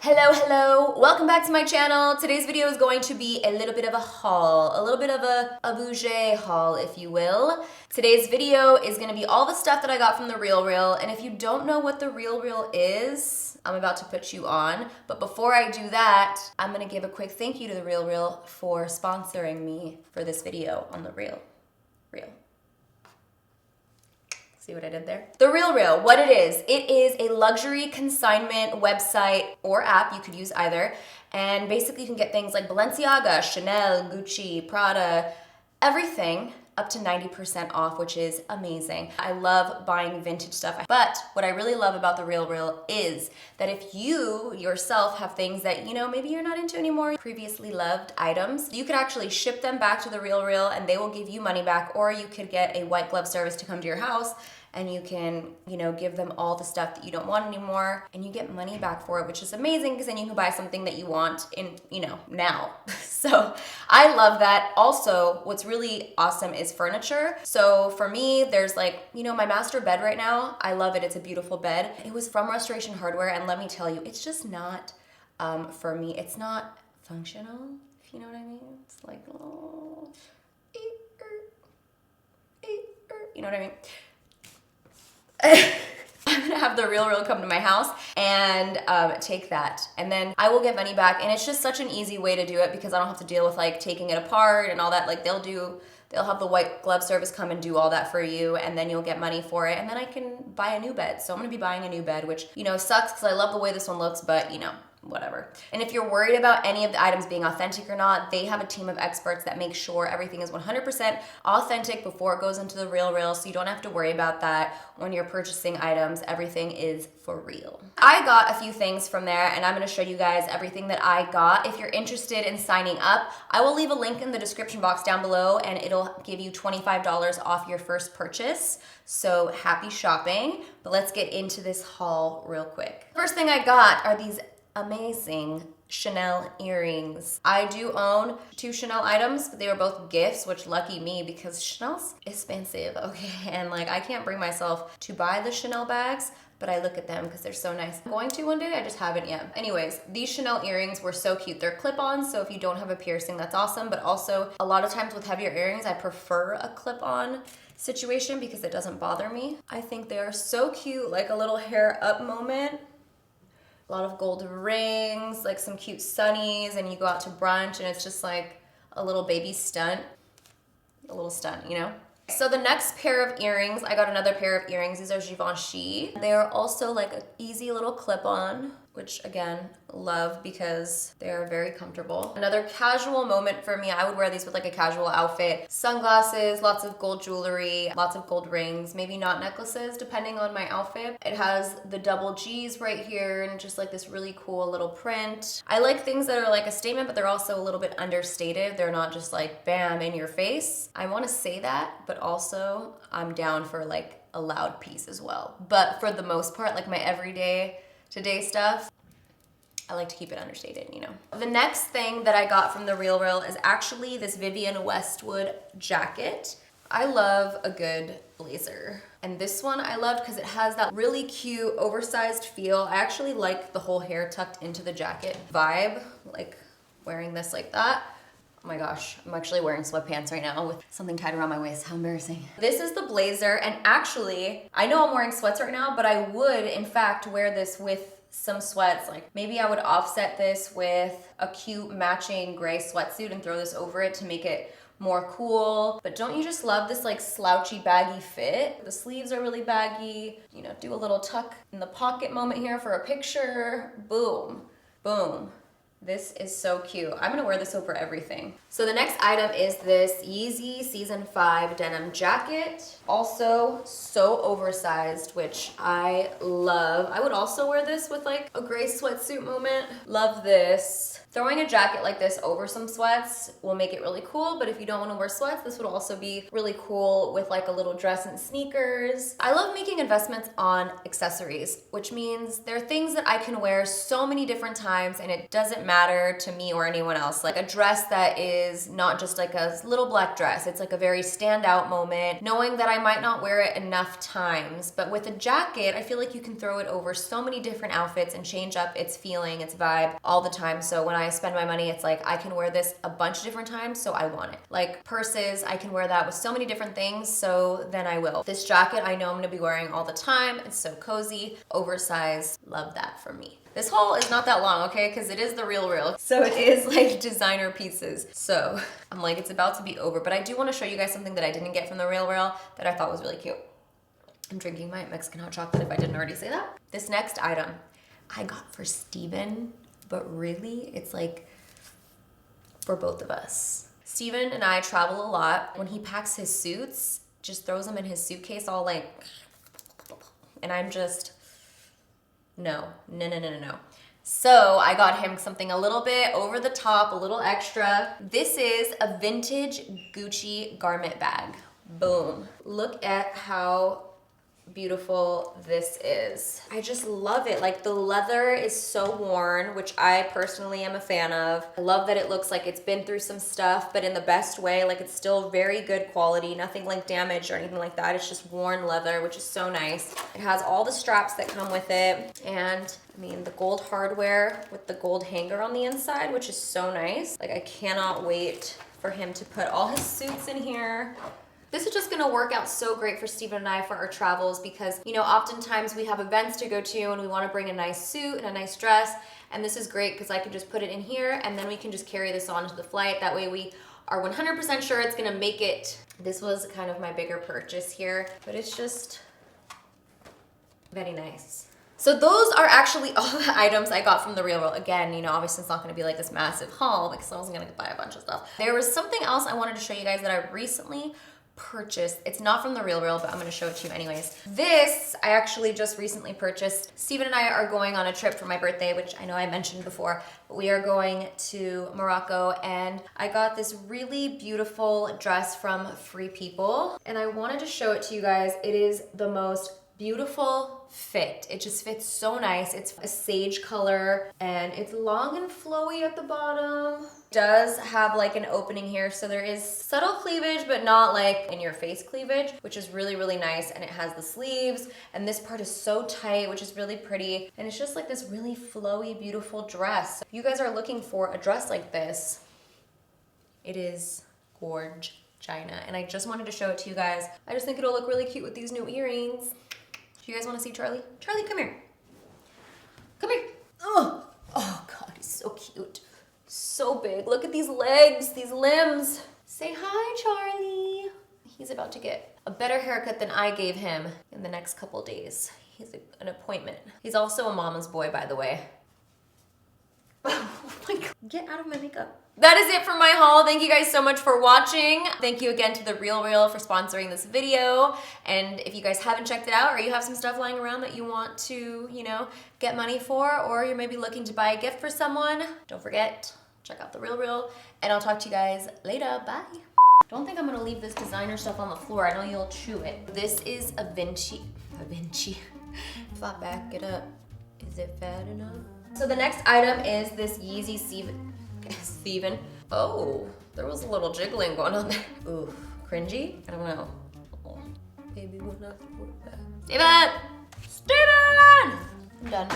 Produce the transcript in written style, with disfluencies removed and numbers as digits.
Hello, welcome back to my channel. Today's video is going to be a little bit of a haul, a little bit of a bougie haul, if you will. Today's video is gonna be all the stuff that I got from the RealReal, and if you don't know what the RealReal is, I'm about to put you on. But before I do that, I'm gonna give a quick thank you to the RealReal for sponsoring me for this video on the RealReal. See what I did there? The RealReal, what it is a luxury consignment website or app, you could use either, and basically you can get things like Balenciaga, Chanel, Gucci, Prada, everything up to 90% off, which is amazing. I love buying vintage stuff, but what I really love about the RealReal is that if you yourself have things that, you know, maybe you're not into anymore, previously loved items, you could actually ship them back to the RealReal and they will give you money back, or you could get a white glove service to come to your house and you can, you know, give them all the stuff that you don't want anymore and you get money back for it, which is amazing because then you can buy something that you want in, you know, now. So I love that. Also, what's really awesome is furniture. So for me, there's like, you know, my master bed right now, I love it. It's a beautiful bed. It was from Restoration Hardware, and let me tell you, it's just not, for me, it's not functional, if you know what I mean. It's like, oh, you know what I mean? I'm gonna have the RealReal come to my house and take that, and then I will get money back, and it's just such an easy way to do it because I don't have to deal with like taking it apart and all that. Like they'll have the white glove service come and do all that for you, and then you'll get money for it, and then I can buy a new bed. So I'm gonna be buying a new bed, which, you know, sucks because I love the way this one looks, but you know, whatever. And if you're worried about any of the items being authentic or not, they have a team of experts that make sure everything is 100% authentic before it goes into the RealReal, so you don't have to worry about that when you're purchasing items. Everything is for real. I got a few things from there, and I'm gonna show you guys everything that I got. If you're interested in signing up, I will leave a link in the description box down below, and it'll give you $25 off your first purchase. So happy shopping, but let's get into this haul real quick. First thing I got are these amazing Chanel earrings. I do own 2 Chanel items, but they were both gifts, which lucky me because Chanel's expensive, okay? And like I can't bring myself to buy the Chanel bags, but I look at them because they're so nice. I'm going to one day, I just haven't yet. Anyways, these Chanel earrings were so cute. They're clip-ons, so if you don't have a piercing, that's awesome, but also a lot of times with heavier earrings, I prefer a clip-on situation because it doesn't bother me. I think they are so cute, like a little hair up moment. A lot of gold rings, like some cute sunnies, and you go out to brunch and it's just like a little baby stunt. A little stunt, you know? So the next pair of earrings, I got another pair of earrings. These are Givenchy. They are also like an easy little clip-on, which again, love because they are very comfortable. Another casual moment for me, I would wear these with like a casual outfit. Sunglasses, lots of gold jewelry, lots of gold rings, maybe not necklaces depending on my outfit. It has the double G's right here and just like this really cool little print. I like things that are like a statement, but they're also a little bit understated. They're not just like bam in your face. I want to say that, but also I'm down for like a loud piece as well. But for the most part, like my everyday today stuff, I like to keep it understated, you know. The next thing that I got from the RealReal is actually this Vivienne Westwood jacket. I love a good blazer. And this one I loved because it has that really cute oversized feel. I actually like the whole hair tucked into the jacket vibe, like wearing this like that. Oh my gosh, I'm actually wearing sweatpants right now with something tied around my waist. How embarrassing. This is the blazer, and actually, I know I'm wearing sweats right now, but I would, in fact, wear this with some sweats. Like maybe I would offset this with a cute matching gray sweatsuit and throw this over it to make it more cool. But don't you just love this like slouchy baggy fit? The sleeves are really baggy. You know, do a little tuck in the pocket moment here for a picture. Boom, boom. This is so cute. I'm gonna wear this over everything. So the next item is this Yeezy Season 5 denim jacket. Also so oversized, which I love. I would also wear this with like a gray sweatsuit moment. Love this. Throwing a jacket like this over some sweats will make it really cool, but if you don't want to wear sweats, this would also be really cool with like a little dress and sneakers. I love making investments on accessories, which means there are things that I can wear so many different times and it doesn't matter to me or anyone else. Like a dress that is not just like a little black dress, it's like a very standout moment, knowing that I might not wear it enough times. But with a jacket, I feel like you can throw it over so many different outfits and change up its feeling, its vibe all the time. So when I spend my money, it's like I can wear this a bunch of different times, so I want it. Like purses, I can wear that with so many different things, so then I will. This jacket, I know I'm gonna be wearing all the time. It's so cozy, oversized, love that for me. This haul is not that long, okay? Because it is the RealReal. So it is like designer pieces. So I'm like, it's about to be over, but I do want to show you guys something that I didn't get from the RealReal that I thought was really cute. I'm drinking my Mexican hot chocolate if I didn't already say that. This next item I got for Steven, but really it's like for both of us. Steven and I travel a lot. When he packs his suits, just throws them in his suitcase all like, and I'm just, no. So I got him something a little bit over the top, a little extra. This is a vintage Gucci garment bag. Boom. Look at how beautiful this is. I just love it. Like the leather is so worn, which I personally am a fan of. I love that it looks like it's been through some stuff, but in the best way. Like it's still very good quality, nothing like damaged or anything like that. It's just worn leather, which is so nice. It has all the straps that come with it. And I mean, the gold hardware with the gold hanger on the inside, which is so nice. Like I cannot wait for him to put all his suits in here. This is just gonna work out so great for Steven and I for our travels because, you know, oftentimes we have events to go to and we wanna bring a nice suit and a nice dress, and this is great because I can just put it in here and then we can just carry this on to the flight. That way we are 100% sure it's gonna make it. This was kind of my bigger purchase here, but it's just very nice. So those are actually all the items I got from the RealReal. Again, you know, obviously it's not gonna be like this massive haul because I wasn't gonna buy a bunch of stuff. There was something else I wanted to show you guys that I recently purchased. It's not from the RealReal, but I'm gonna show it to you anyways. This, I actually just recently purchased. Steven and I are going on a trip for my birthday, which I know I mentioned before, but we are going to Morocco, and I got this really beautiful dress from Free People, and I wanted to show it to you guys. It is the most beautiful fit. It just fits so nice. It's a sage color and it's long and flowy at the bottom. It does have like an opening here, so there is subtle cleavage, but not like in your face cleavage, which is really, really nice. And it has the sleeves, and this part is so tight, which is really pretty. And it's just like this really flowy, beautiful dress. If you guys are looking for a dress like this, it is gorge China. And I just wanted to show it to you guys. I just think it'll look really cute with these new earrings. Do you guys want to see Charlie? Charlie, come here. Come here. Oh God, he's so cute. So big. Look at these legs, these limbs. Say hi, Charlie. He's about to get a better haircut than I gave him in the next couple days. He's an appointment. He's also a mama's boy, by the way. Oh my God. Get out of my makeup. That is it for my haul. Thank you guys so much for watching. Thank you again to the RealReal for sponsoring this video. And if you guys haven't checked it out, or you have some stuff lying around that you want to, you know, get money for, or you're maybe looking to buy a gift for someone, don't forget, check out the RealReal. And I'll talk to you guys later. Bye. Don't think I'm gonna leave this designer stuff on the floor. I know you'll chew it. This is a Givenchy. If I back it up, is it fat enough? So the next item is this Yeezy Steven. Oh, there was a little jiggling going on there. Ooh, cringy? I don't know. Oh, baby, Steven! Steven! I'm done.